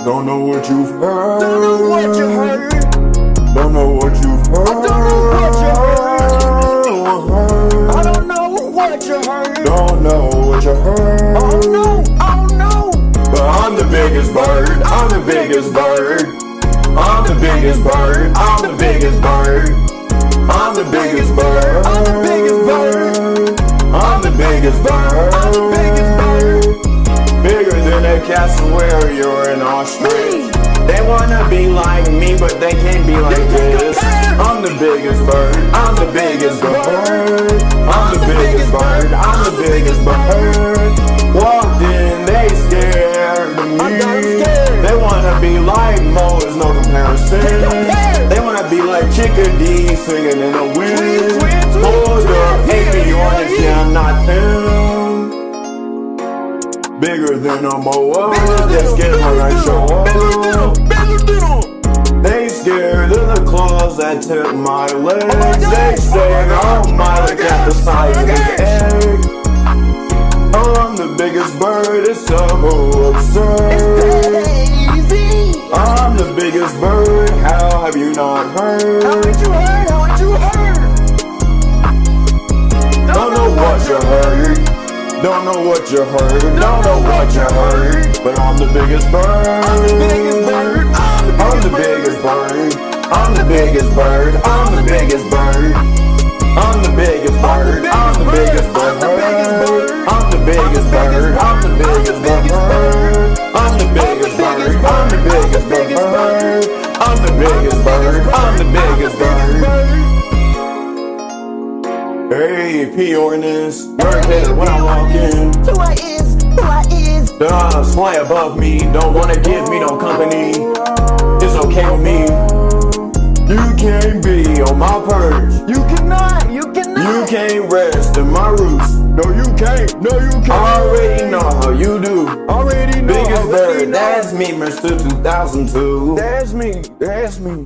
Don't know what you've heard. Don't know what you heard. Don't know what you've heard. I don't know what you heard. Don't know what you heard. Oh no, oh no. But I'm the biggest bird. I'm the biggest bird. I'm the biggest bird. I'm the biggest bird. I'm the biggest bird. I'm the biggest bird. I'm the biggest bird. I'm the biggest bird. Bigger than a cassowary or an ostrich. They wanna be like me, but they can't be like this. I'm the biggest bird. I'm the biggest bird. I'm the biggest bird. I'm the biggest bird. Walked in, they scared of me. They wanna be like Mo, there's no comparison. They wanna be like Chickadee singing in the wind. Hold up, hate me on it, yeah, I'm not them. Bigger than a moa, they scared when I show up. They scared of the claws that took my legs. They stare on my look at the size of the egg. I'm the biggest bird, it's so absurd. I'm the biggest bird, how have you not heard? How would you heard? How would you heard? Don't know what you heard. Don't know what you heard. Don't know what you heard. But I'm the biggest bird. I'm the biggest bird. I'm the biggest bird. I'm the biggest bird. I'm the biggest bird. I'm the biggest bird. I'm the biggest bird. I'm the biggest bird. I'm the biggest bird. I'm the biggest bird. I'm the biggest bird. I'm the biggest bird. I'm the biggest bird. Hey, P-Ornus, bird head when I walk in. Who I is, who I is. The odds fly above me, don't wanna give me no company. It's okay with me. You can't be on my perch. You cannot, you cannot. You can't rest in my roots. No, you can't, no, you can't. I already know how you do. Already know. Biggest bird, that's me, Mr. 2002. That's me, that's me.